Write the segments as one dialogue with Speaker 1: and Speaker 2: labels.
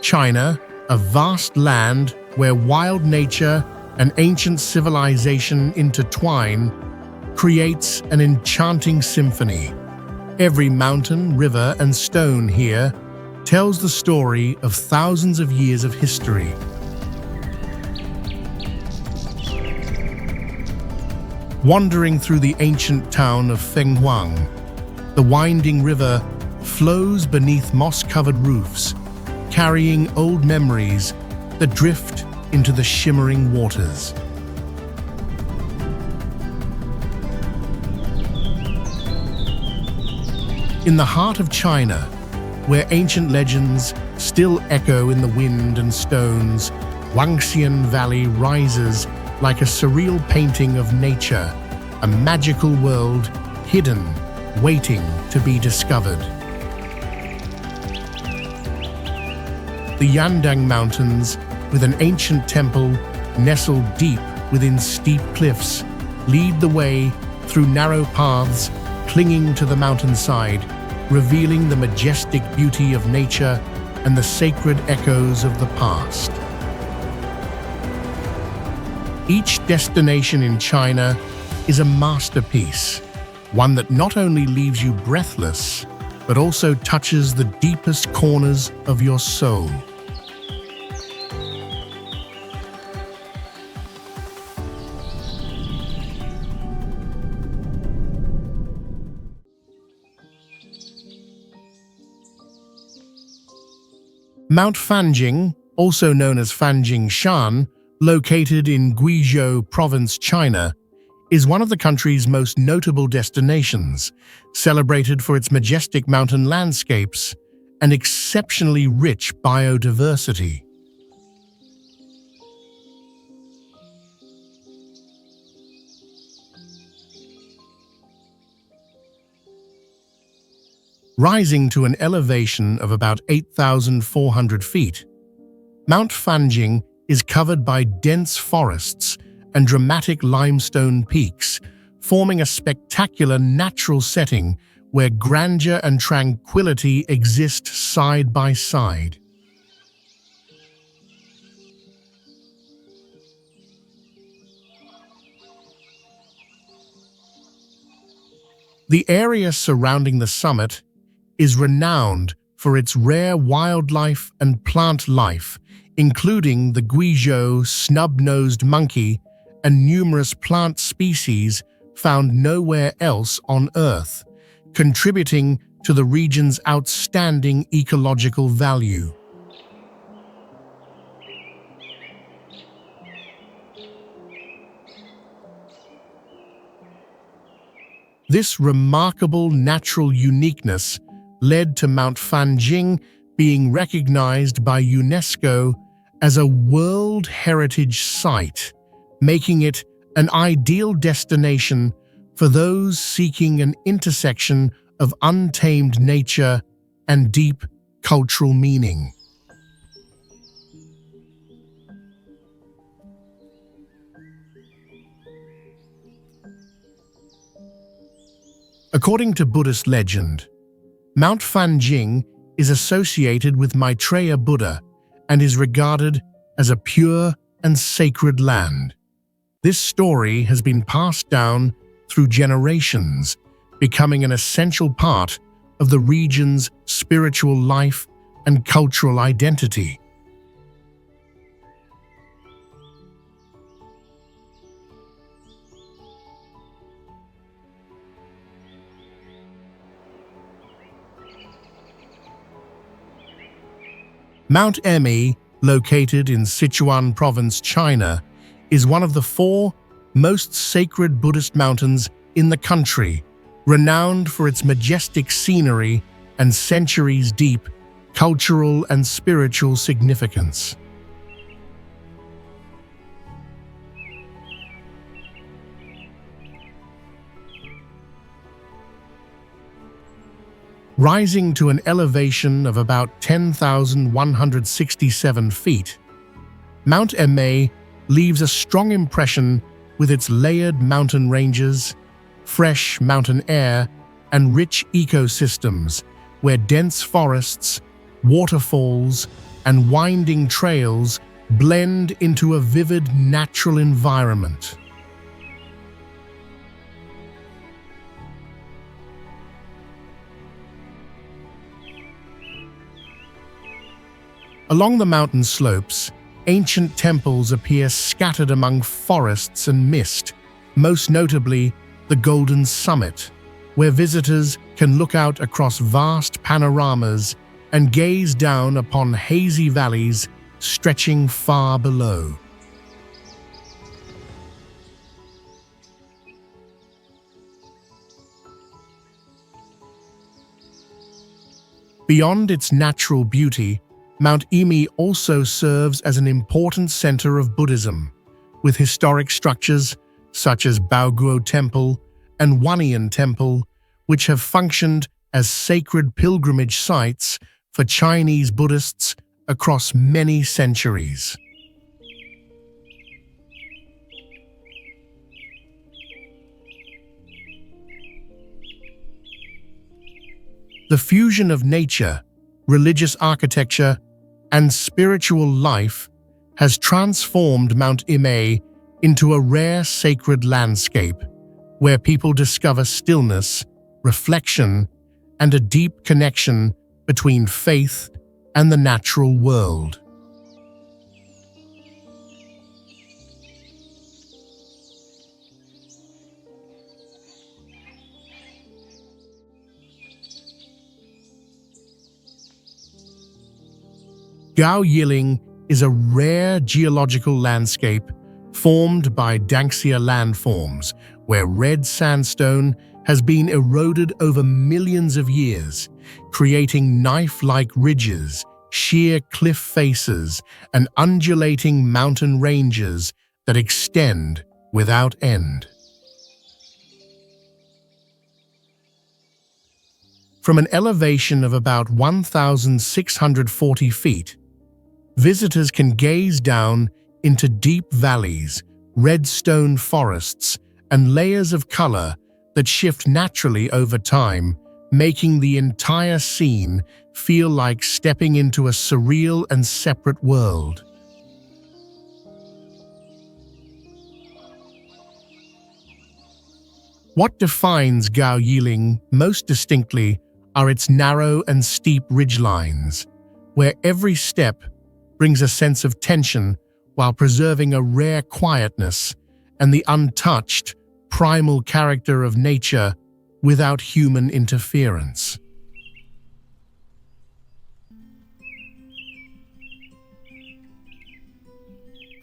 Speaker 1: China, a vast land where wild nature and ancient civilization intertwine, creates an enchanting symphony. Every mountain, river, and stone here tells the story of thousands of years of history. Wandering through the ancient town of Fenghuang, the winding river flows beneath moss-covered roofs, carrying old memories that drift into the shimmering waters. In the heart of China, where ancient legends still echo in the wind and stones, Wangxian Valley rises like a surreal painting of nature, a magical world hidden, waiting to be discovered. The Yandang Mountains, with an ancient temple nestled deep within steep cliffs, lead the way through narrow paths clinging to the mountainside, revealing the majestic beauty of nature and the sacred echoes of the past. Each destination in China is a masterpiece, one that not only leaves you breathless, but also touches the deepest corners of your soul. Mount Fanjing, also known as Fanjing Shan, located in Guizhou Province, China, is one of the country's most notable destinations, celebrated for its majestic mountain landscapes and exceptionally rich biodiversity. Rising to an elevation of about 8,400 feet, Mount Fanjing is covered by dense forests and dramatic limestone peaks, forming a spectacular natural setting where grandeur and tranquility exist side by side. The area surrounding the summit is renowned for its rare wildlife and plant life, including the Guizhou snub-nosed monkey and numerous plant species found nowhere else on Earth, contributing to the region's outstanding ecological value. This remarkable natural uniqueness led to Mount Fanjing being recognized by UNESCO as a World Heritage Site, making it an ideal destination for those seeking an intersection of untamed nature and deep cultural meaning. According to Buddhist legend, Mount Fanjing is associated with Maitreya Buddha and is regarded as a pure and sacred land. This story has been passed down through generations, becoming an essential part of the region's spiritual life and cultural identity. Mount Emei, located in Sichuan Province, China, is one of the 4 most sacred Buddhist mountains in the country, renowned for its majestic scenery and centuries-deep cultural and spiritual significance. Rising to an elevation of about 10,167 feet, Mount Emei leaves a strong impression with its layered mountain ranges, fresh mountain air, and rich ecosystems where dense forests, waterfalls, and winding trails blend into a vivid natural environment. Along the mountain slopes, ancient temples appear scattered among forests and mist, most notably the Golden Summit, where visitors can look out across vast panoramas and gaze down upon hazy valleys stretching far below. Beyond its natural beauty, Mount Emei also serves as an important center of Buddhism, with historic structures such as Baoguo Temple and Wangxian Temple, which have functioned as sacred pilgrimage sites for Chinese Buddhists across many centuries. The fusion of nature, religious architecture, and spiritual life has transformed Mount Emei into a rare sacred landscape where people discover stillness, reflection, and a deep connection between faith and the natural world. Gao Yiling is a rare geological landscape formed by Danxia landforms, where red sandstone has been eroded over millions of years, creating knife-like ridges, sheer cliff faces, and undulating mountain ranges that extend without end. From an elevation of about 1,640 feet, visitors can gaze down into deep valleys, red stone forests, and layers of color that shift naturally over time, making the entire scene feel like stepping into a surreal and separate world. What defines Gao Yiling most distinctly are its narrow and steep ridgelines, where every step brings a sense of tension while preserving a rare quietness and the untouched, primal character of nature without human interference.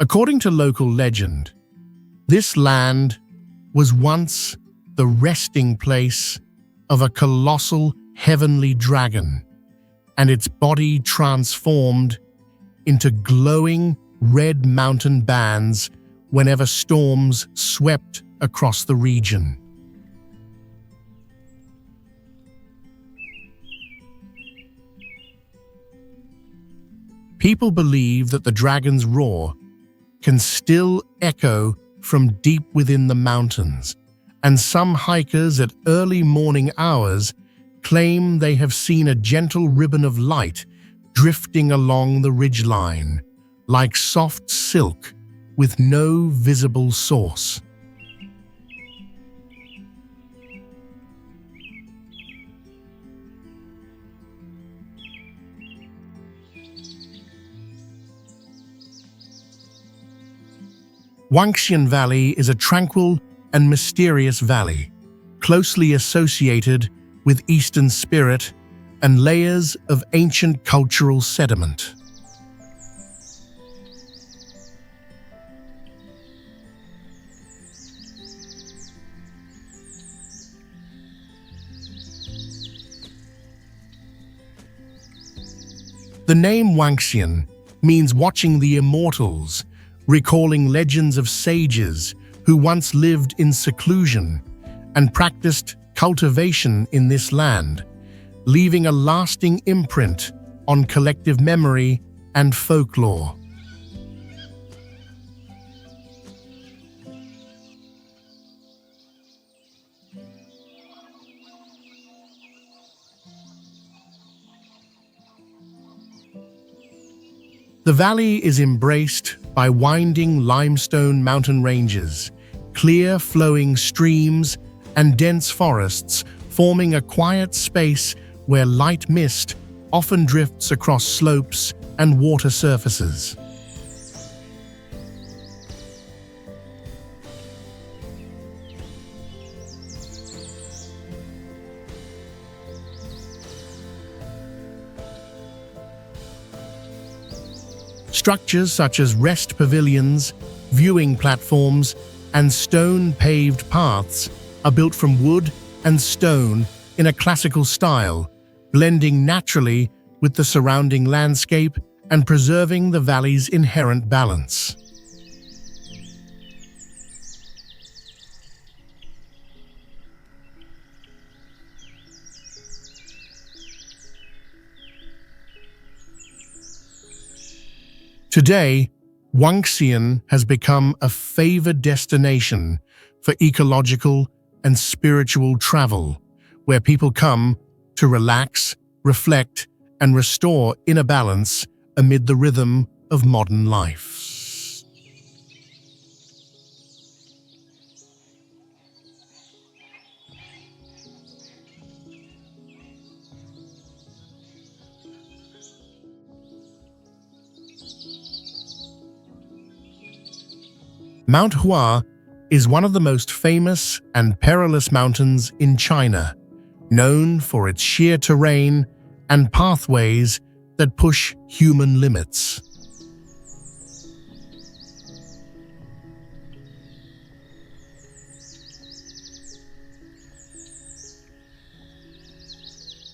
Speaker 1: According to local legend, this land was once the resting place of a colossal heavenly dragon, and its body transformed into glowing red mountain bands whenever storms swept across the region. People believe that the dragon's roar can still echo from deep within the mountains, and some hikers at early morning hours claim they have seen a gentle ribbon of light drifting along the ridgeline, like soft silk with no visible source. Wangxian Valley is a tranquil and mysterious valley, closely associated with Eastern spirit and layers of ancient cultural sediment. The name Wangxian means watching the immortals, recalling legends of sages who once lived in seclusion and practiced cultivation in this land, leaving a lasting imprint on collective memory and folklore. The valley is embraced by winding limestone mountain ranges, clear flowing streams, and dense forests, forming a quiet space where light mist often drifts across slopes and water surfaces. Structures such as rest pavilions, viewing platforms, and stone-paved paths are built from wood and stone in a classical style, blending naturally with the surrounding landscape and preserving the valley's inherent balance. Today, Wangxian has become a favored destination for ecological and spiritual travel, where people come to relax, reflect, and restore inner balance amid the rhythm of modern life. Mount Hua is one of the most famous and perilous mountains in China, known for its sheer terrain and pathways that push human limits.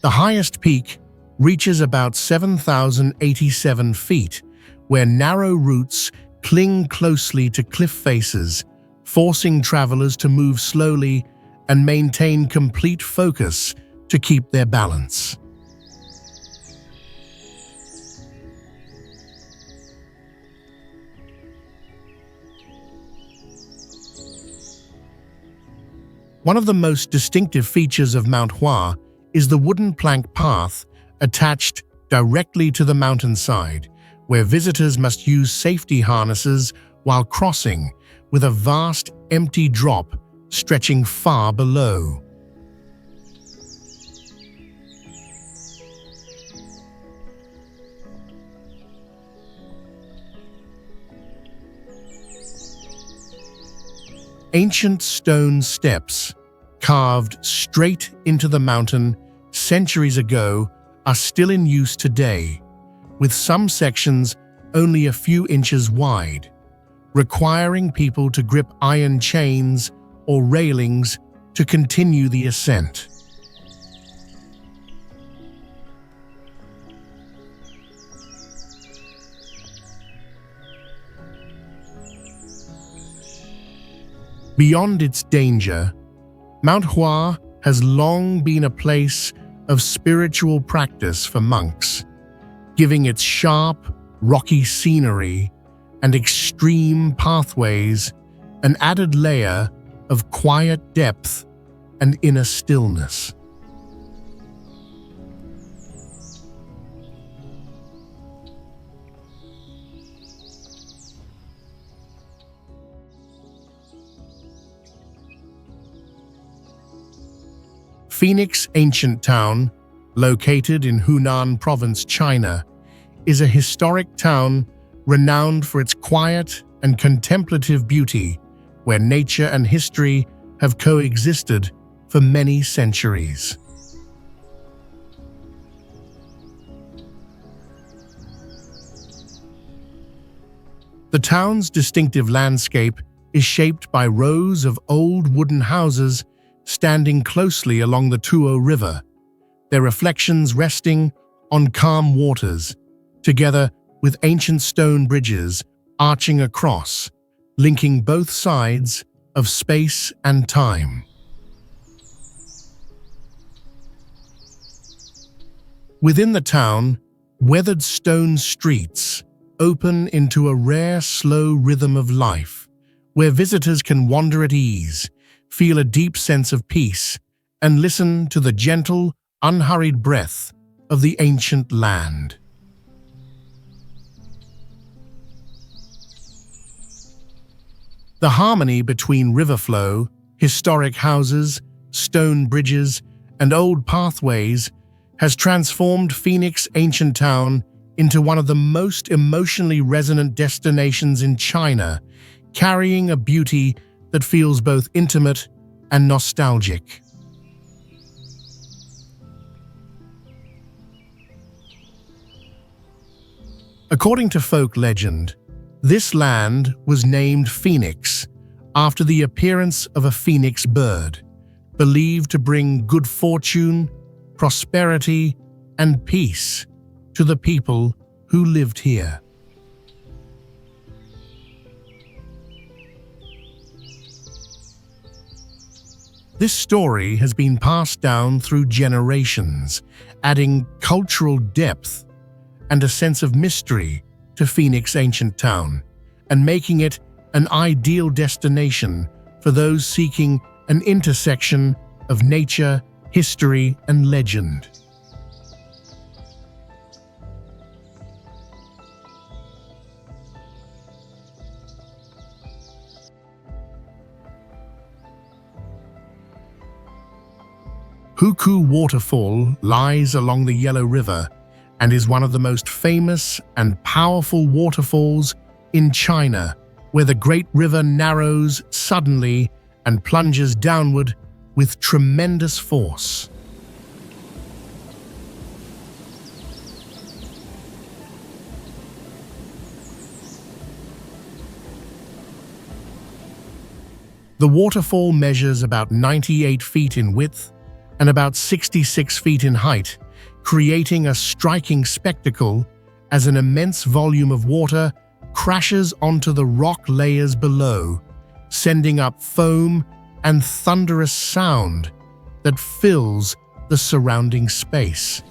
Speaker 1: The highest peak reaches about 7,087 feet, where narrow routes cling closely to cliff faces, forcing travelers to move slowly and maintain complete focus to keep their balance. One of the most distinctive features of Mount Hua is the wooden plank path attached directly to the mountainside, where visitors must use safety harnesses while crossing, with a vast empty drop stretching far below. Ancient stone steps, carved straight into the mountain centuries ago, are still in use today, with some sections only a few inches wide, requiring people to grip iron chains or railings to continue the ascent. Beyond its danger, Mount Hua has long been a place of spiritual practice for monks, giving its sharp, rocky scenery and extreme pathways an added layer of quiet depth and inner stillness. Phoenix Ancient Town, located in Hunan Province, China, is a historic town renowned for its quiet and contemplative beauty, where nature and history have coexisted for many centuries. The town's distinctive landscape is shaped by rows of old wooden houses standing closely along the Tuo River, their reflections resting on calm waters, together with ancient stone bridges arching across, linking both sides of space and time. Within the town, weathered stone streets open into a rare slow rhythm of life, where visitors can wander at ease, feel a deep sense of peace, and listen to the gentle, unhurried breath of the ancient land. The harmony between river flow, historic houses, stone bridges, and old pathways has transformed Phoenix ancient town into one of the most emotionally resonant destinations in China, carrying a beauty that feels both intimate and nostalgic. According to folk legend, this land was named Phoenix after the appearance of a phoenix bird, believed to bring good fortune, prosperity, and peace to the people who lived here. This story has been passed down through generations, adding cultural depth and a sense of mystery to Phoenix ancient town, and making it an ideal destination for those seeking an intersection of nature, history, and legend. Hukou Waterfall lies along the Yellow River and is one of the most famous and powerful waterfalls in China, where the great river narrows suddenly and plunges downward with tremendous force. The waterfall measures about 98 feet in width and about 66 feet in height, creating a striking spectacle as an immense volume of water crashes onto the rock layers below, sending up foam and thunderous sound that fills the surrounding space.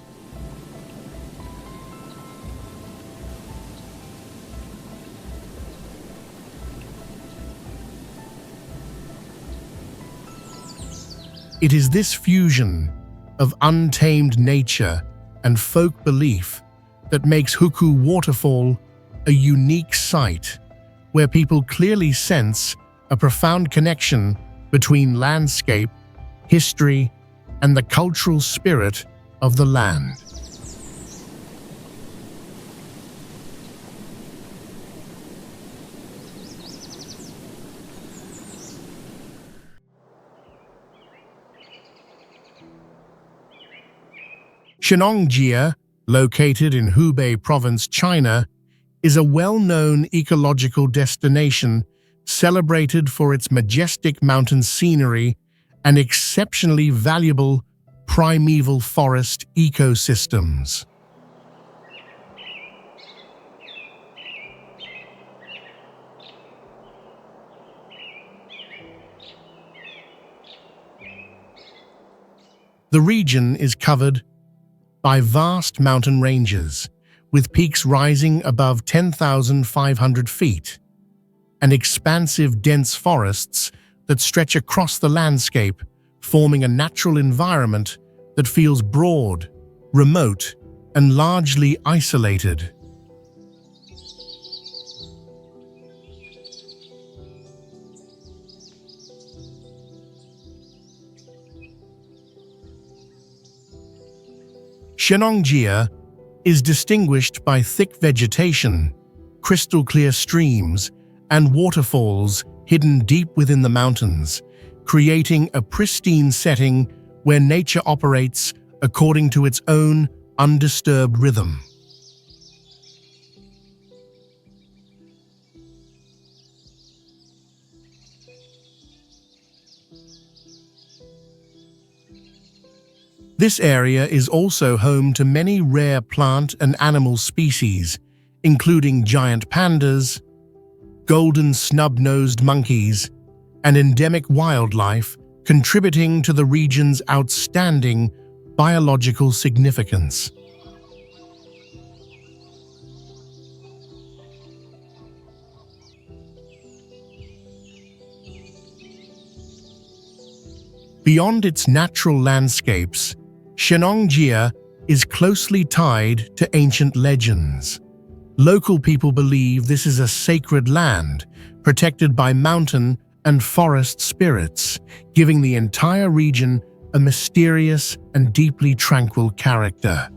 Speaker 1: It is this fusion of untamed nature and folk belief that makes Hukou Waterfall a unique sight, where people clearly sense a profound connection between landscape, history, and the cultural spirit of the land. Shennongjia, located in Hubei Province, China, is a well-known ecological destination celebrated for its majestic mountain scenery and exceptionally valuable primeval forest ecosystems. The region is covered by vast mountain ranges, with peaks rising above 10,500 feet, and expansive dense forests that stretch across the landscape, forming a natural environment that feels broad, remote, and largely isolated. Shennongjia is distinguished by thick vegetation, crystal-clear streams, and waterfalls hidden deep within the mountains, creating a pristine setting where nature operates according to its own undisturbed rhythm. This area is also home to many rare plant and animal species, including giant pandas, golden snub-nosed monkeys, and endemic wildlife, contributing to the region's outstanding biological significance. Beyond its natural landscapes, Shennongjia is closely tied to ancient legends. Local people believe this is a sacred land, protected by mountain and forest spirits, giving the entire region a mysterious and deeply tranquil character.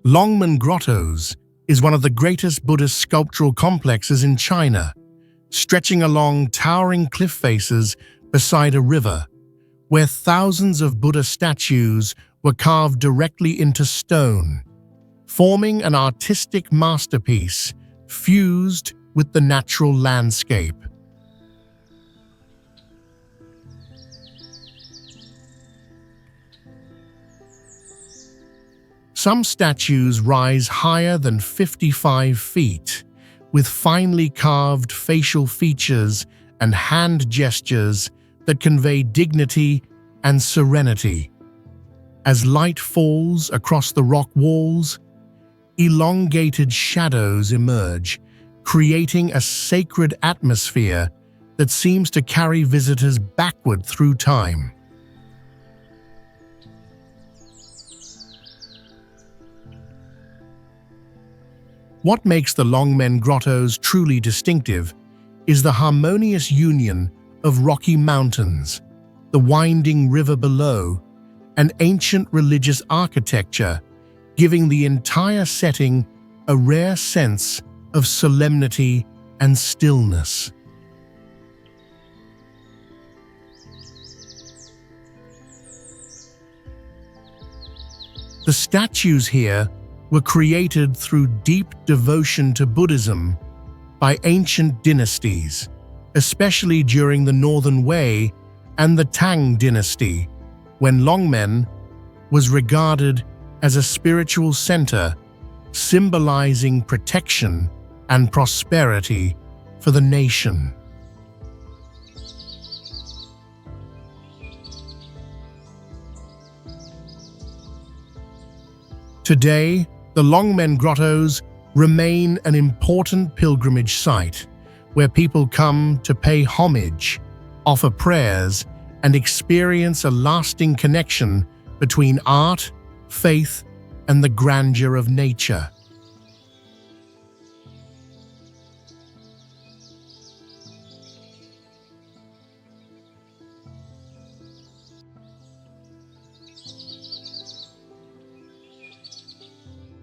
Speaker 1: Longmen Grottoes is one of the greatest Buddhist sculptural complexes in China, stretching along towering cliff faces beside a river, where thousands of Buddha statues were carved directly into stone, forming an artistic masterpiece fused with the natural landscape. Some statues rise higher than 55 feet, with finely carved facial features and hand gestures that convey dignity and serenity. As light falls across the rock walls, elongated shadows emerge, creating a sacred atmosphere that seems to carry visitors backward through time. What makes the Longmen Grottoes truly distinctive is the harmonious union of rocky mountains, the winding river below, and ancient religious architecture, giving the entire setting a rare sense of solemnity and stillness. The statues here were created through deep devotion to Buddhism by ancient dynasties, especially during the Northern Wei and the Tang dynasty, when Longmen was regarded as a spiritual center, symbolizing protection and prosperity for the nation. Today, the Longmen Grottoes remain an important pilgrimage site where people come to pay homage, offer prayers, and experience a lasting connection between art, faith, and the grandeur of nature.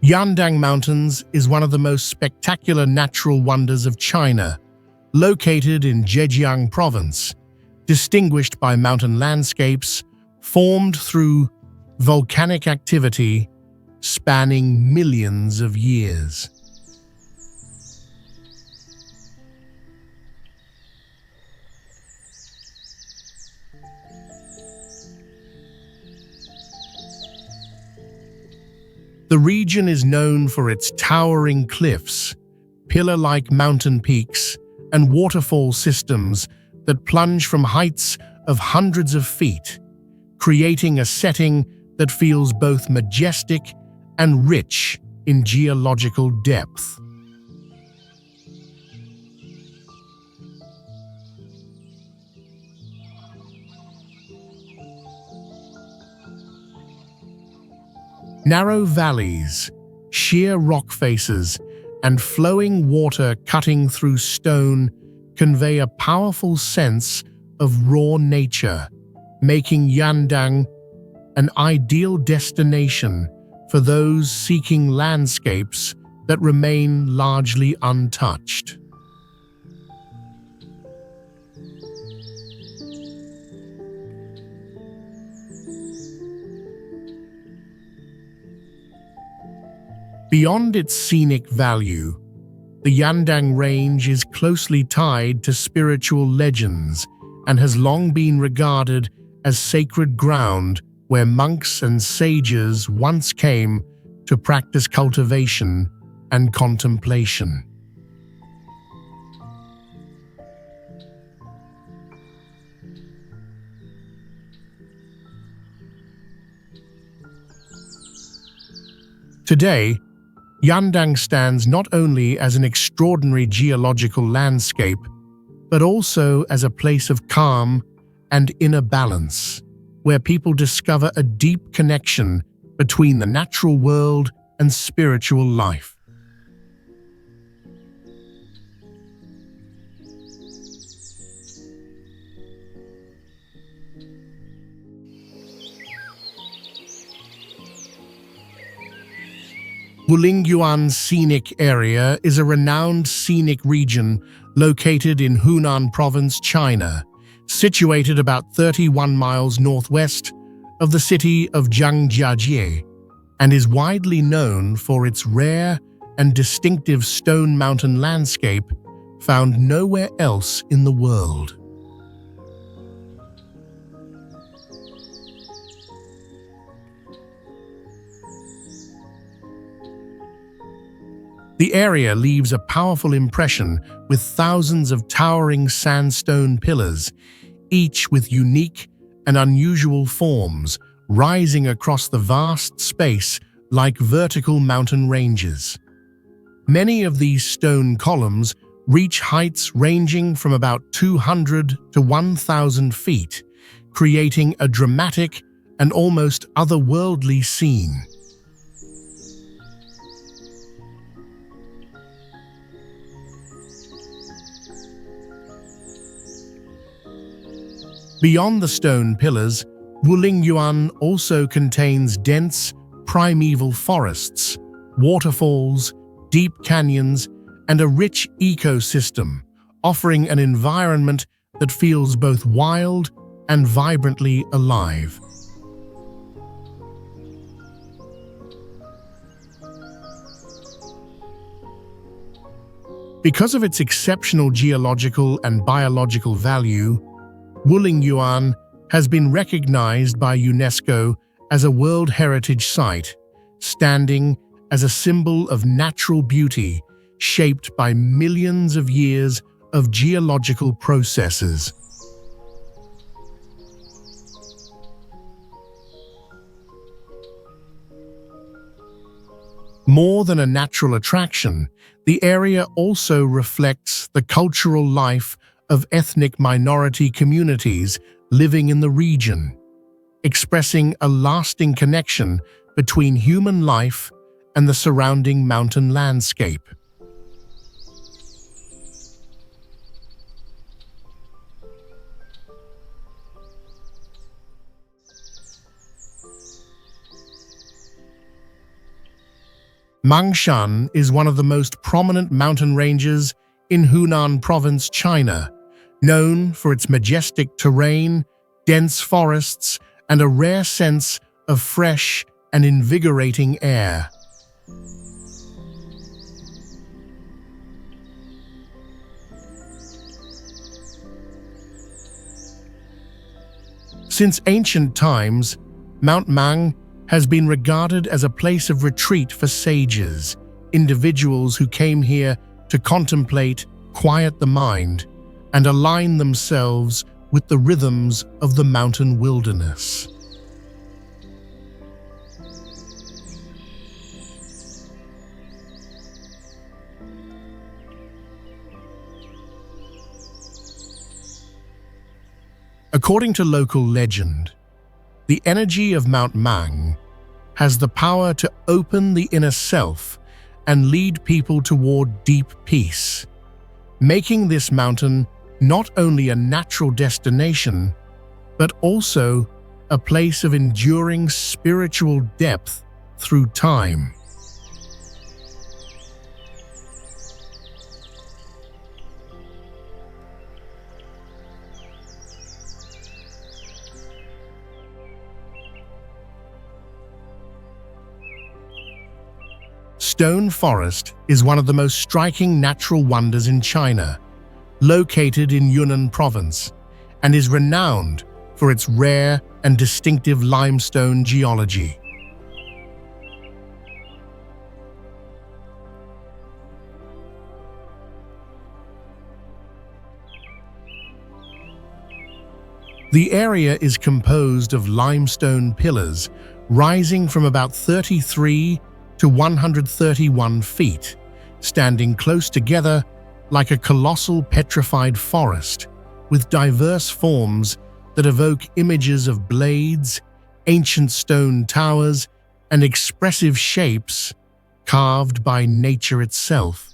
Speaker 1: Yandang Mountains is one of the most spectacular natural wonders of China, located in Zhejiang Province, distinguished by mountain landscapes formed through volcanic activity spanning millions of years. The region is known for its towering cliffs, pillar-like mountain peaks, and waterfall systems that plunge from heights of hundreds of feet, creating a setting that feels both majestic and rich in geological depth. Narrow valleys, sheer rock faces, and flowing water cutting through stone convey a powerful sense of raw nature, making Yandang an ideal destination for those seeking landscapes that remain largely untouched. Beyond its scenic value, the Yandang Range is closely tied to spiritual legends and has long been regarded as sacred ground where monks and sages once came to practice cultivation and contemplation. Today, Yandang stands not only as an extraordinary geological landscape, but also as a place of calm and inner balance, where people discover a deep connection between the natural world and spiritual life. Wulingyuan Scenic Area is a renowned scenic region located in Hunan Province, China, situated about 31 miles northwest of the city of Shennongjia, and is widely known for its rare and distinctive stone mountain landscape found nowhere else in the world. The area leaves a powerful impression with thousands of towering sandstone pillars, each with unique and unusual forms, rising across the vast space like vertical mountain ranges. Many of these stone columns reach heights ranging from about 200 to 1,000 feet, creating a dramatic and almost otherworldly scene. Beyond the stone pillars, Wulingyuan also contains dense, primeval forests, waterfalls, deep canyons, and a rich ecosystem, offering an environment that feels both wild and vibrantly alive. Because of its exceptional geological and biological value, Wulingyuan has been recognized by UNESCO as a World Heritage Site, standing as a symbol of natural beauty shaped by millions of years of geological processes. More than a natural attraction, the area also reflects the cultural life of ethnic minority communities living in the region, expressing a lasting connection between human life and the surrounding mountain landscape. Mangshan is one of the most prominent mountain ranges in Hunan Province, China, known for its majestic terrain, dense forests, and a rare sense of fresh and invigorating air. Since ancient times, Mount Mang has been regarded as a place of retreat for sages, individuals who came here to contemplate, quiet the mind, and align themselves with the rhythms of the mountain wilderness. According to local legend, the energy of Mount Mang has the power to open the inner self and lead people toward deep peace, making this mountain not only a natural destination, but also a place of enduring spiritual depth through time. Stone Forest is one of the most striking natural wonders in China, located in Yunnan Province, and is renowned for its rare and distinctive limestone geology. The area is composed of limestone pillars rising from about 33 to 131 feet, standing close together like a colossal petrified forest, with diverse forms that evoke images of blades, ancient stone towers, and expressive shapes carved by nature itself.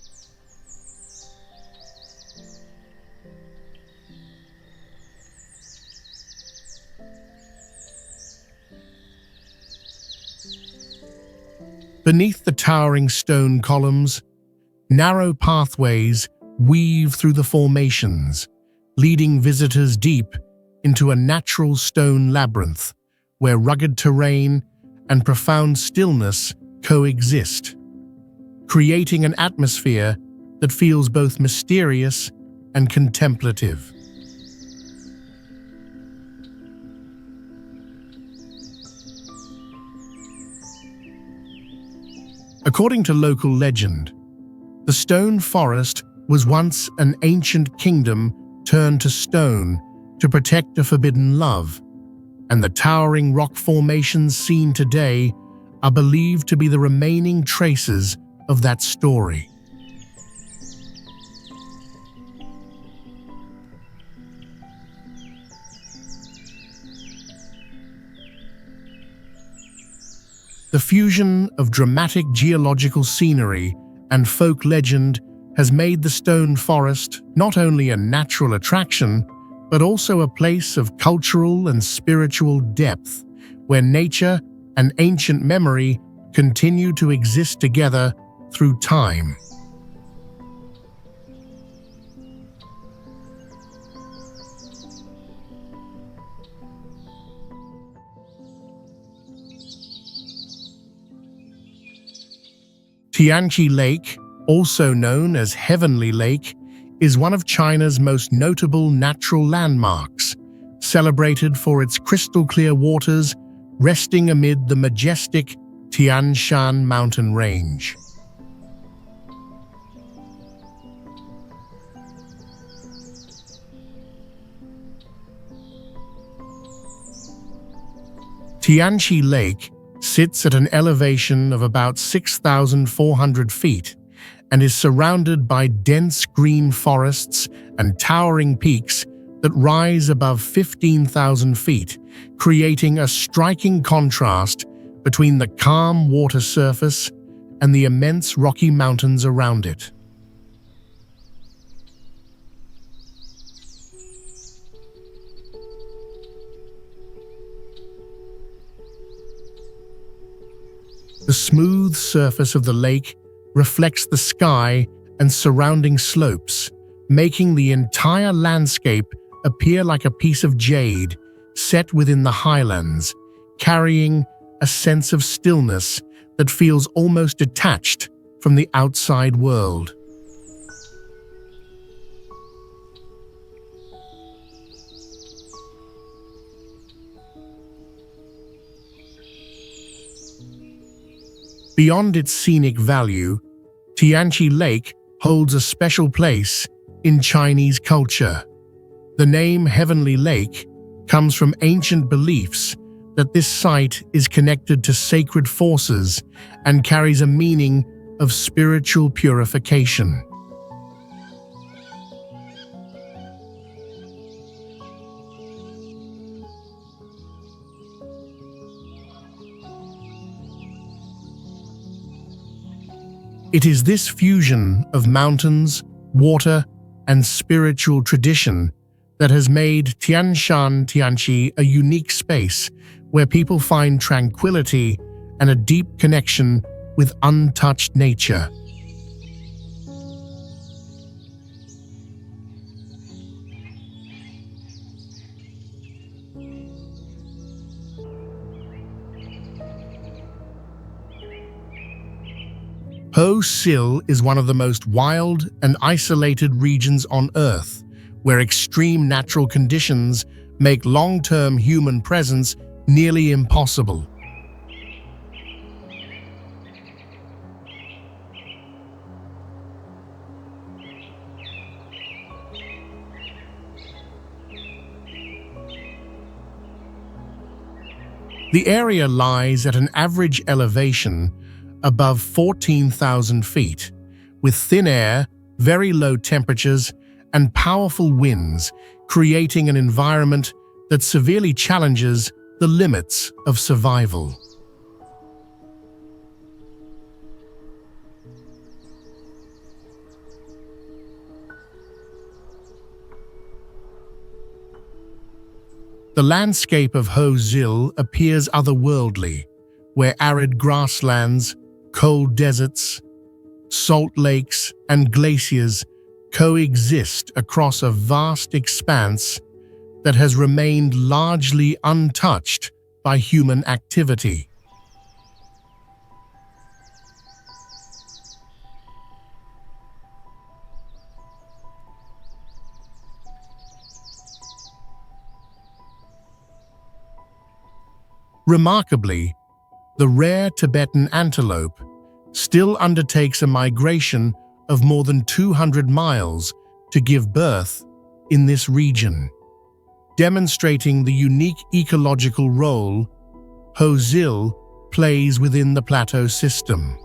Speaker 1: Beneath the towering stone columns, narrow pathways weave through the formations, leading visitors deep into a natural stone labyrinth where rugged terrain and profound stillness coexist, creating an atmosphere that feels both mysterious and contemplative. According to local legend, the stone forest was once an ancient kingdom turned to stone to protect a forbidden love, and the towering rock formations seen today are believed to be the remaining traces of that story. The fusion of dramatic geological scenery and folk legend has made the stone forest not only a natural attraction, but also a place of cultural and spiritual depth, where nature and ancient memory continue to exist together through time. Tianchi Lake, also known as Heavenly Lake, is one of China's most notable natural landmarks, celebrated for its crystal-clear waters resting amid the majestic Tianshan mountain range. Tianchi Lake sits at an elevation of about 6,400 feet and is surrounded by dense green forests and towering peaks that rise above 15,000 feet, creating a striking contrast between the calm water surface and the immense rocky mountains around it. The smooth surface of the lake reflects the sky and surrounding slopes, making the entire landscape appear like a piece of jade set within the highlands, carrying a sense of stillness that feels almost detached from the outside world. Beyond its scenic value, Tianchi Lake holds a special place in Chinese culture. The name Heavenly Lake comes from ancient beliefs that this site is connected to sacred forces and carries a meaning of spiritual purification. It is this fusion of mountains, water, and spiritual tradition that has made Tianshan Tianchi a unique space where people find tranquility and a deep connection with untouched nature. Hoh Xil is one of the most wild and isolated regions on Earth, where extreme natural conditions make long-term human presence nearly impossible. The area lies at an average elevation above 14,000 feet, with thin air, very low temperatures, and powerful winds, creating an environment that severely challenges the limits of survival. The landscape of Hoh Xil appears otherworldly, where arid grasslands, cold deserts, salt lakes, and glaciers coexist across a vast expanse that has remained largely untouched by human activity. Remarkably, the rare Tibetan antelope still undertakes a migration of more than 200 miles to give birth in this region, demonstrating the unique ecological role Hoh Xil plays within the plateau system.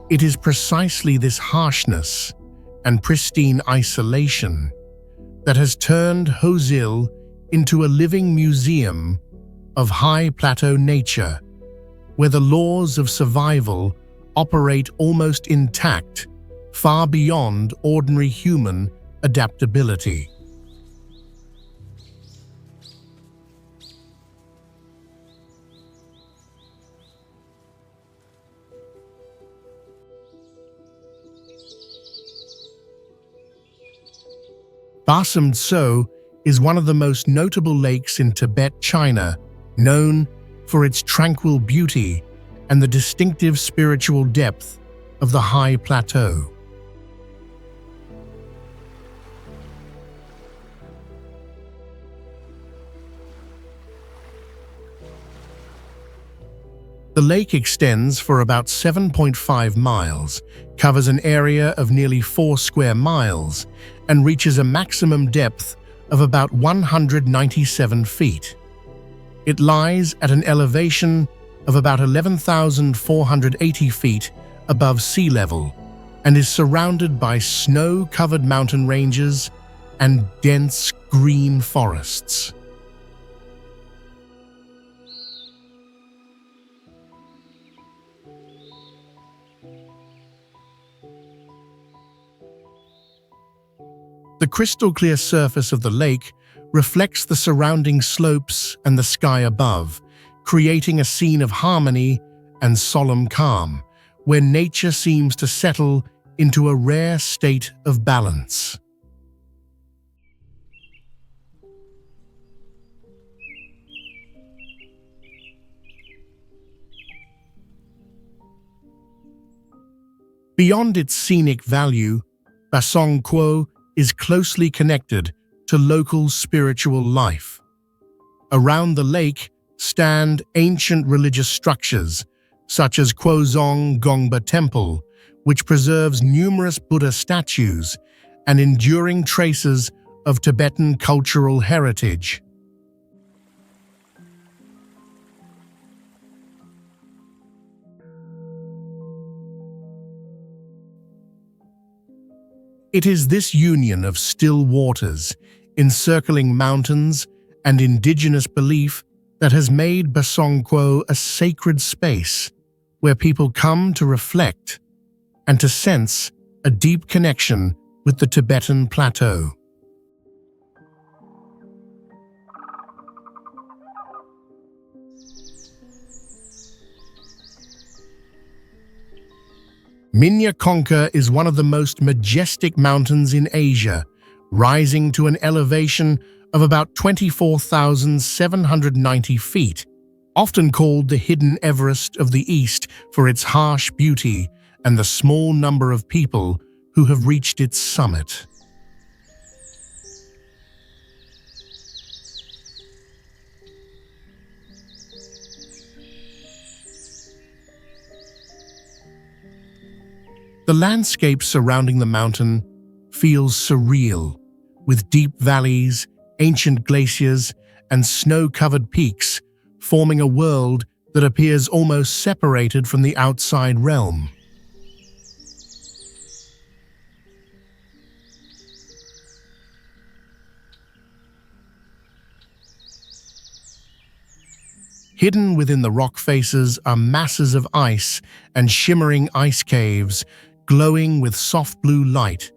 Speaker 1: It is precisely this harshness and pristine isolation that has turned Hoh Xil into a living museum of high plateau nature, where the laws of survival operate almost intact, far beyond ordinary human adaptability. Basongcuo is one of the most notable lakes in Tibet, China, known for its tranquil beauty and the distinctive spiritual depth of the high plateau. The lake extends for about 7.5 miles, covers an area of nearly 4 square miles, and reaches a maximum depth of about 197 feet. It lies at an elevation of about 11,480 feet above sea level and is surrounded by snow-covered mountain ranges and dense green forests. The crystal-clear surface of the lake reflects the surrounding slopes and the sky above, creating a scene of harmony and solemn calm, where nature seems to settle into a rare state of balance. Beyond its scenic value, Basongcuo is closely connected to local spiritual life. Around the lake stand ancient religious structures, such as Kwozong Gongpa Temple, which preserves numerous Buddha statues and enduring traces of Tibetan cultural heritage. It is this union of still waters, encircling mountains, and indigenous belief that has made Basongcuo a sacred space where people come to reflect and to sense a deep connection with the Tibetan plateau. Minya Konka is one of the most majestic mountains in Asia, rising to an elevation of about 24,790 feet, often called the Hidden Everest of the East for its harsh beauty and the small number of people who have reached its summit. The landscape surrounding the mountain feels surreal, with deep valleys, ancient glaciers, and snow-covered peaks forming a world that appears almost separated from the outside realm. Hidden within the rock faces are masses of ice and shimmering ice caves, glowing with soft blue light,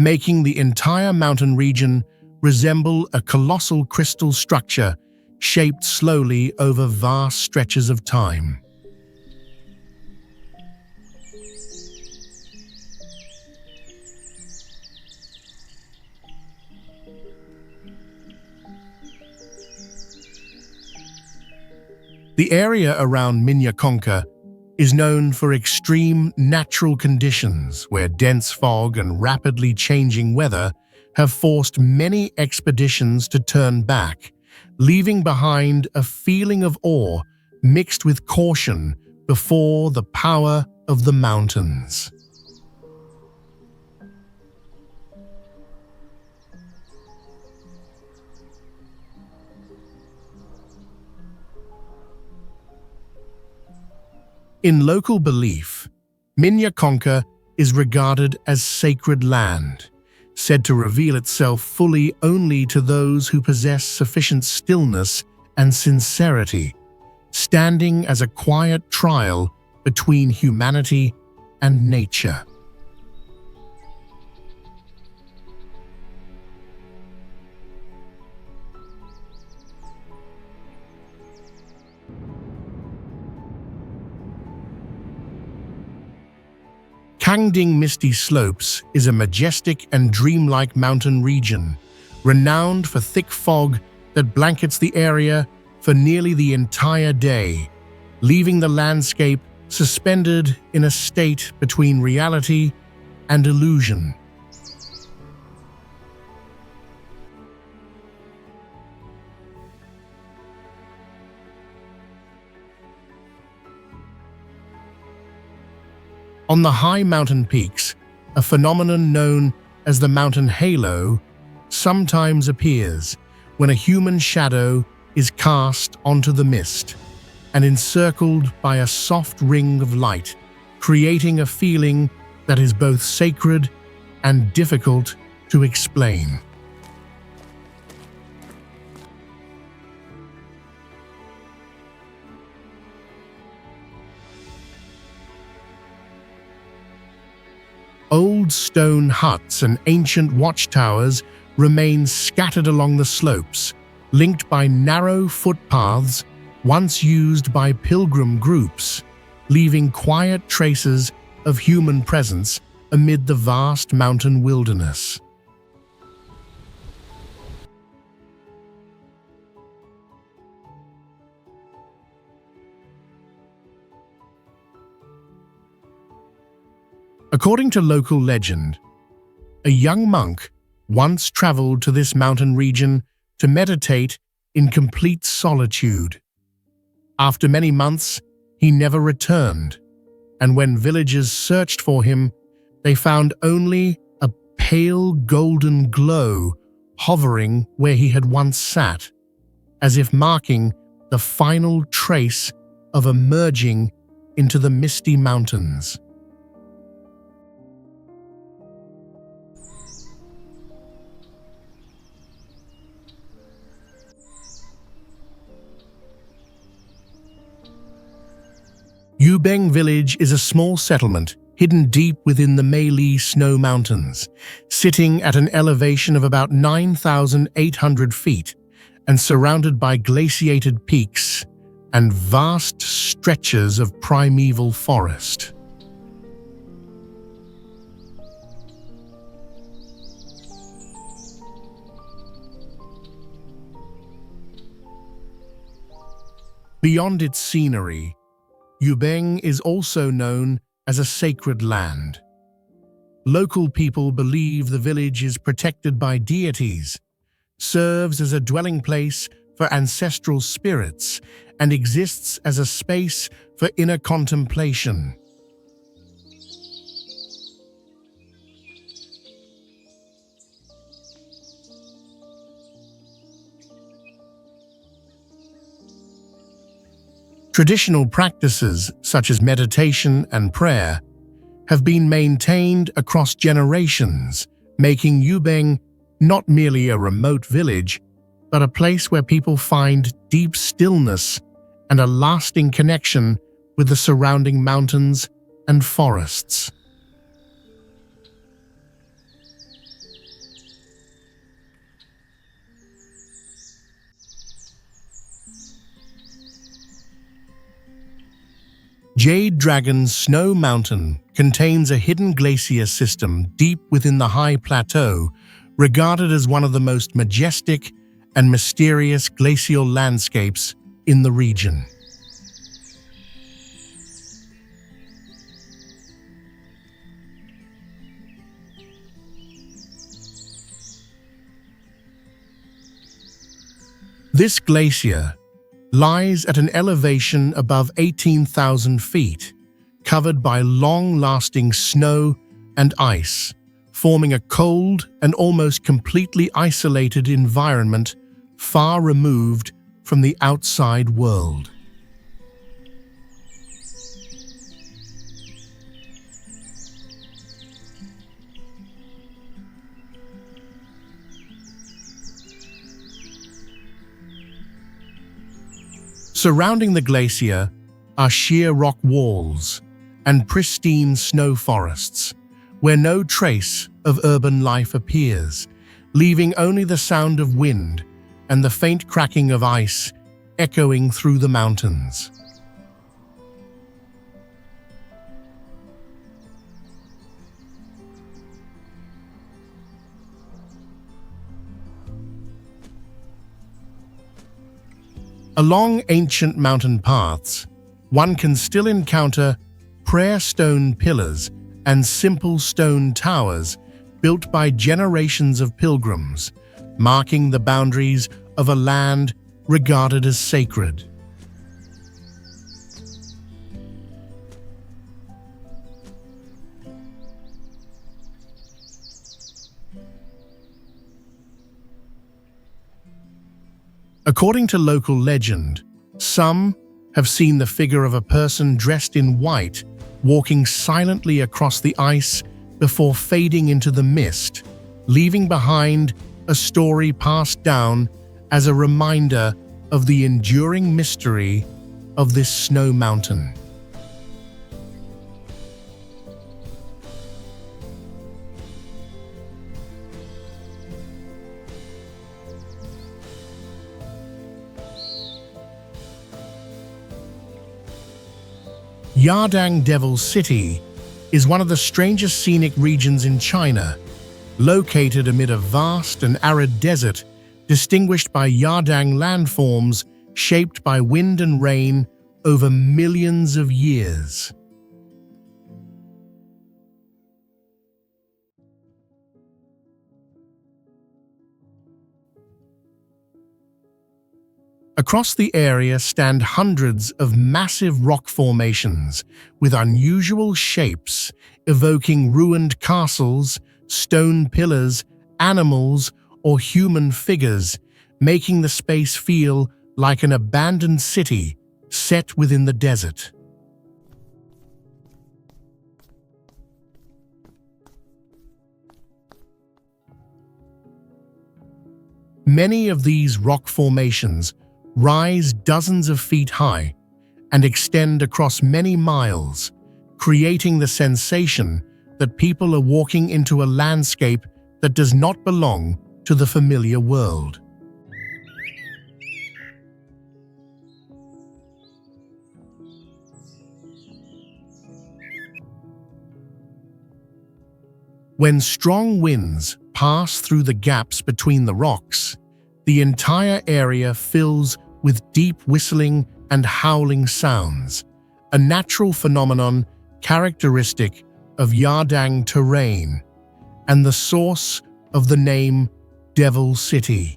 Speaker 1: making the entire mountain region resemble a colossal crystal structure shaped slowly over vast stretches of time. The area around Minya Konka is known for extreme natural conditions where dense fog and rapidly changing weather have forced many expeditions to turn back, leaving behind a feeling of awe mixed with caution before the power of the mountains. In local belief, Minya Konka is regarded as sacred land, said to reveal itself fully only to those who possess sufficient stillness and sincerity, standing as a quiet trial between humanity and nature. Kangding Misty Slopes is a majestic and dreamlike mountain region, renowned for thick fog that blankets the area for nearly the entire day, leaving the landscape suspended in a state between reality and illusion. On the high mountain peaks, a phenomenon known as the mountain halo sometimes appears when a human shadow is cast onto the mist and encircled by a soft ring of light, creating a feeling that is both sacred and difficult to explain. Old stone huts and ancient watchtowers remain scattered along the slopes, linked by narrow footpaths once used by pilgrim groups, leaving quiet traces of human presence amid the vast mountain wilderness. According to local legend, a young monk once traveled to this mountain region to meditate in complete solitude. After many months, he never returned, and when villagers searched for him, they found only a pale golden glow hovering where he had once sat, as if marking the final trace of emerging into the misty mountains. Yubeng Village is a small settlement hidden deep within the Emei snow mountains, sitting at an elevation of about 9,800 feet and surrounded by glaciated peaks and vast stretches of primeval forest. Beyond its scenery, Yubeng is also known as a sacred land. Local people believe the village is protected by deities, serves as a dwelling place for ancestral spirits, and exists as a space for inner contemplation. Traditional practices such as meditation and prayer have been maintained across generations, making Yubeng not merely a remote village, but a place where people find deep stillness and a lasting connection with the surrounding mountains and forests. Jade Dragon's Snow Mountain contains a hidden glacier system deep within the high plateau, regarded as one of the most majestic and mysterious glacial landscapes in the region. This glacier lies at an elevation above 18,000 feet, covered by long-lasting snow and ice, forming a cold and almost completely isolated environment far removed from the outside world. Surrounding the glacier are sheer rock walls and pristine snow forests, where no trace of urban life appears, leaving only the sound of wind and the faint cracking of ice echoing through the mountains. Along ancient mountain paths, one can still encounter prayer stone pillars and simple stone towers built by generations of pilgrims, marking the boundaries of a land regarded as sacred. According to local legend, some have seen the figure of a person dressed in white walking silently across the ice before fading into the mist, leaving behind a story passed down as a reminder of the enduring mystery of this snow mountain. Yandang Devil City is one of the strangest scenic regions in China, located amid a vast and arid desert distinguished by Yandang landforms shaped by wind and rain over millions of years. Across the area stand hundreds of massive rock formations with unusual shapes, evoking ruined castles, stone pillars, animals, or human figures, making the space feel like an abandoned city set within the desert. Many of these rock formations rise dozens of feet high and extend across many miles, creating the sensation that people are walking into a landscape that does not belong to the familiar world. When strong winds pass through the gaps between the rocks, the entire area fills with deep whistling and howling sounds, a natural phenomenon characteristic of Yandang terrain and the source of the name Devil City.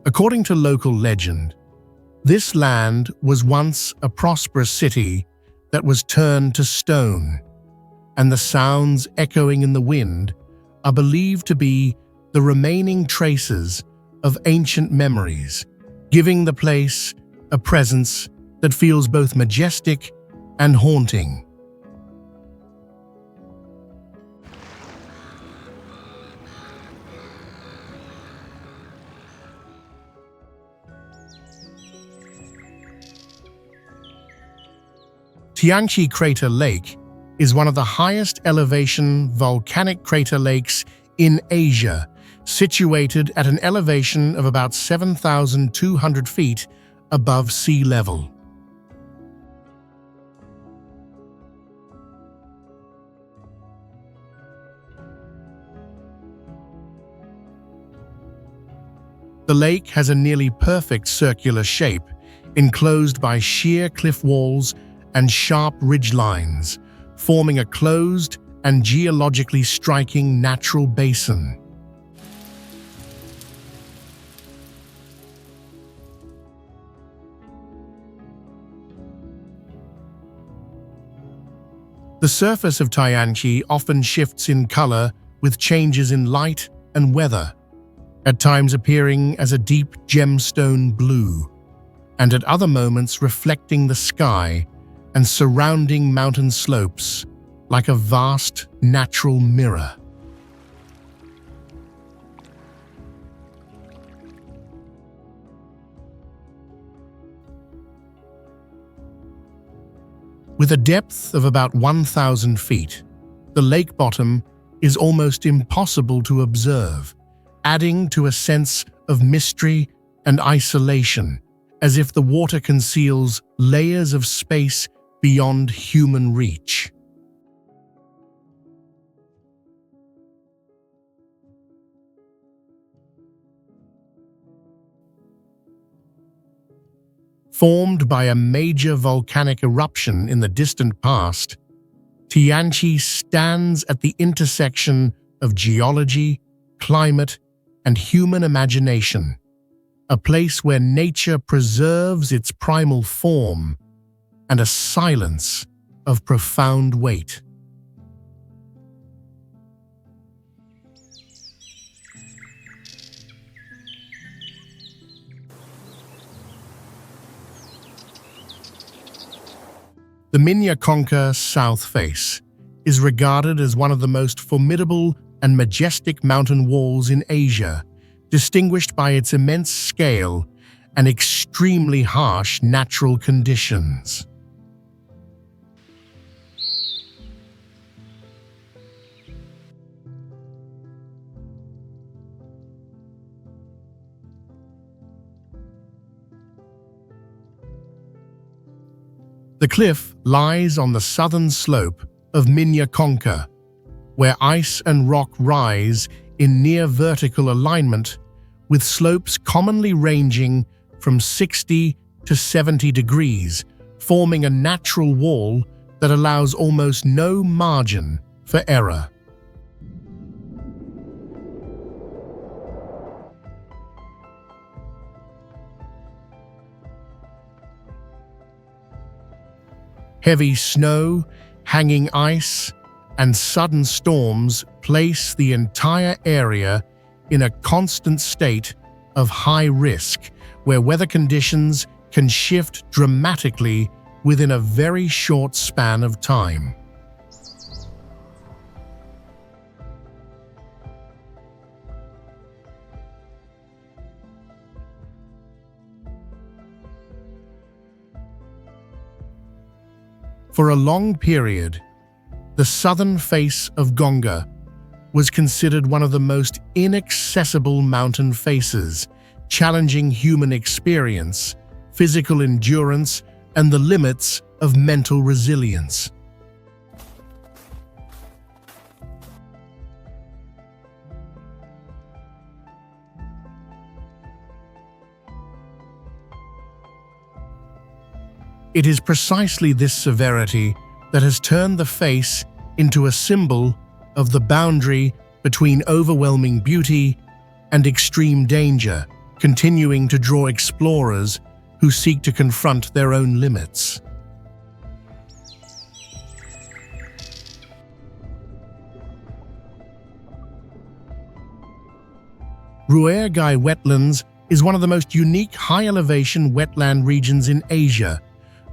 Speaker 1: According to local legend, this land was once a prosperous city that was turned to stone, and the sounds echoing in the wind are believed to be the remaining traces of ancient memories, giving the place a presence that feels both majestic and haunting. Tianchi Crater Lake is one of the highest elevation volcanic crater lakes in Asia, situated at an elevation of about 7,200 feet above sea level. The lake has a nearly perfect circular shape, enclosed by sheer cliff walls and sharp ridge lines, forming a closed and geologically striking natural basin. The surface of Tianchi often shifts in color with changes in light and weather, at times appearing as a deep gemstone blue, and at other moments reflecting the sky and surrounding mountain slopes like a vast natural mirror. With a depth of about 1,000 feet, the lake bottom is almost impossible to observe, adding to a sense of mystery and isolation, as if the water conceals layers of space beyond human reach. Formed by a major volcanic eruption in the distant past, Tianchi stands at the intersection of geology, climate, and human imagination, a place where nature preserves its primal form and a silence of profound weight. The Minya Konka south face is regarded as one of the most formidable and majestic mountain walls in Asia, distinguished by its immense scale and extremely harsh natural conditions. The cliff lies on the southern slope of Minya Konka, where ice and rock rise in near vertical alignment, with slopes commonly ranging from 60 to 70 degrees, forming a natural wall that allows almost no margin for error. Heavy snow, hanging ice, and sudden storms place the entire area in a constant state of high risk, where weather conditions can shift dramatically within a very short span of time. For a long period, the southern face of Gonga was considered one of the most inaccessible mountain faces, challenging human experience, physical endurance, and the limits of mental resilience. It is precisely this severity that has turned the face into a symbol of the boundary between overwhelming beauty and extreme danger, continuing to draw explorers who seek to confront their own limits. Ruerguy Wetlands is one of the most unique high-elevation wetland regions in Asia,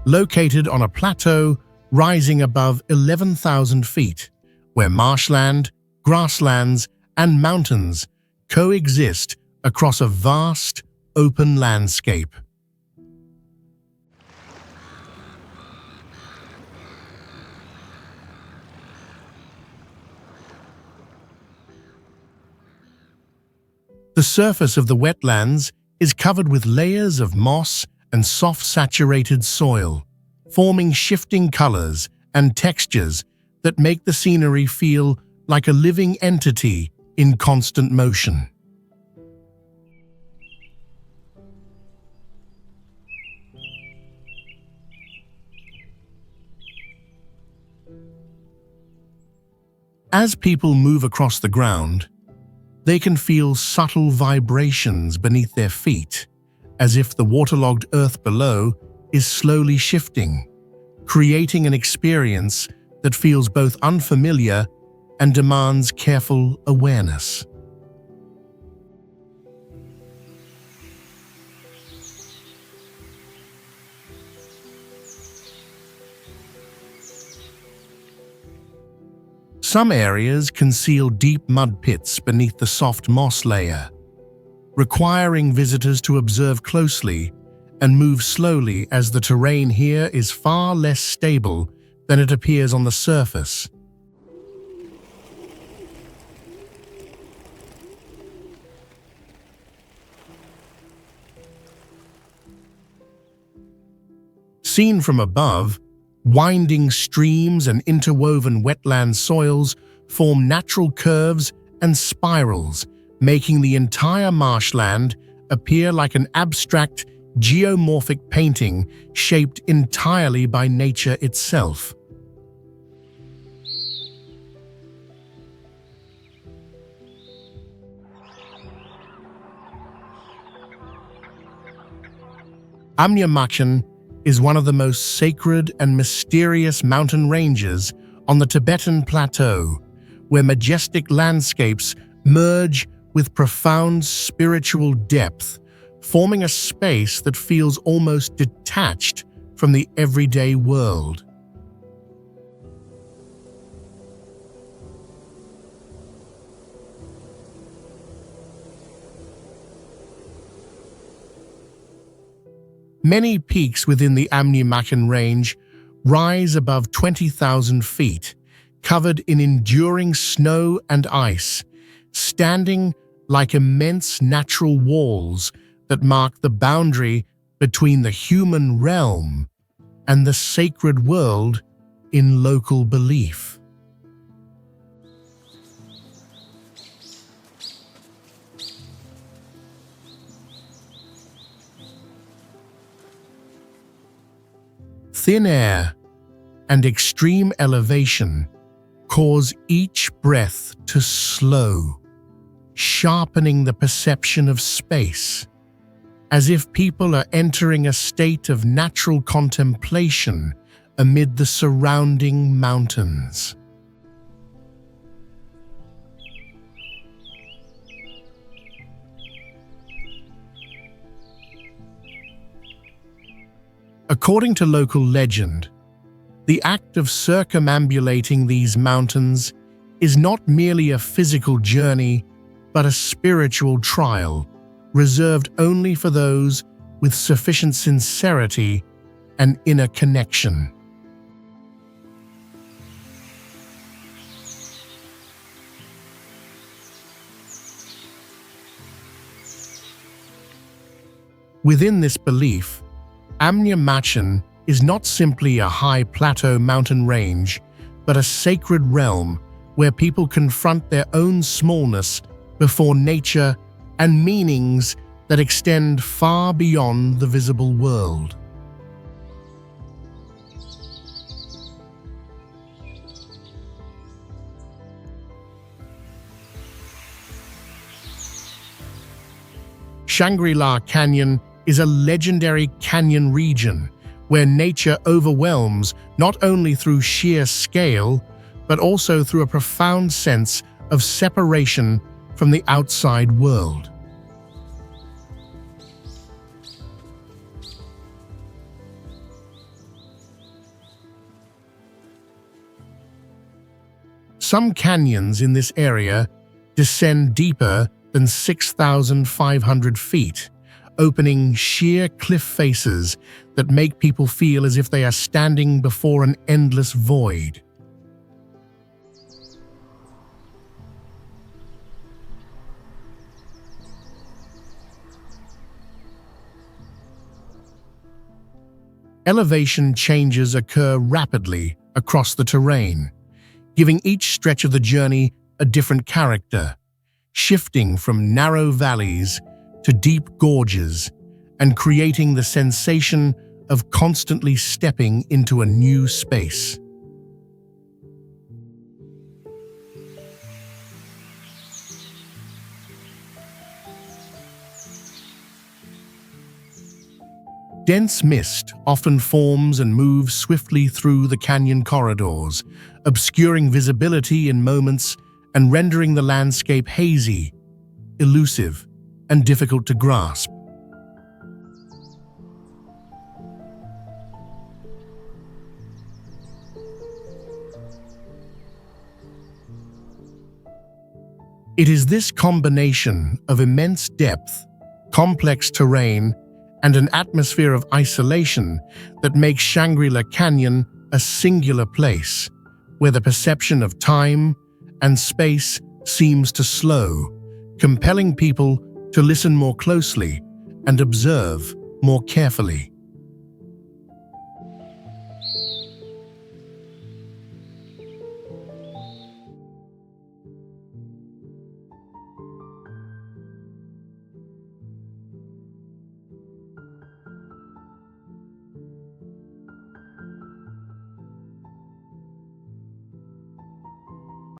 Speaker 1: located on a plateau rising above 11,000 feet, where marshland, grasslands, and mountains coexist across a vast, open landscape. The surface of the wetlands is covered with layers of moss and soft saturated soil, forming shifting colors and textures that make the scenery feel like a living entity in constant motion. As people move across the ground, they can feel subtle vibrations beneath their feet, as if the waterlogged earth below is slowly shifting, creating an experience that feels both unfamiliar and demands careful awareness. Some areas conceal deep mud pits beneath the soft moss layer, requiring visitors to observe closely and move slowly, as the terrain here is far less stable than it appears on the surface. Seen from above, winding streams and interwoven wetland soils form natural curves and spirals, making the entire marshland appear like an abstract, geomorphic painting shaped entirely by nature itself. Amnye Machen is one of the most sacred and mysterious mountain ranges on the Tibetan Plateau, where majestic landscapes merge with profound spiritual depth, forming a space that feels almost detached from the everyday world. Many peaks within the Amnye Machen range rise above 20,000 feet, covered in enduring snow and ice, standing like immense natural walls that mark the boundary between the human realm and the sacred world in local belief. Thin air and extreme elevation cause each breath to slow, sharpening the perception of space, as if people are entering a state of natural contemplation amid the surrounding mountains. According to local legend, the act of circumambulating these mountains is not merely a physical journey, but a spiritual trial, reserved only for those with sufficient sincerity and inner connection. Within this belief, Amnye Machen is not simply a high plateau mountain range, but a sacred realm where people confront their own smallness before nature and meanings that extend far beyond the visible world. Shangri-La Canyon is a legendary canyon region where nature overwhelms not only through sheer scale, but also through a profound sense of separation from the outside world. Some canyons in this area descend deeper than 6,500 feet, opening sheer cliff faces that make people feel as if they are standing before an endless void. Elevation changes occur rapidly across the terrain, giving each stretch of the journey a different character, shifting from narrow valleys to deep gorges and creating the sensation of constantly stepping into a new space. Dense mist often forms and moves swiftly through the canyon corridors, obscuring visibility in moments and rendering the landscape hazy, elusive, and difficult to grasp. It is this combination of immense depth, complex terrain, and an atmosphere of isolation that makes Shangri-La Canyon a singular place, where the perception of time and space seems to slow, compelling people to listen more closely and observe more carefully.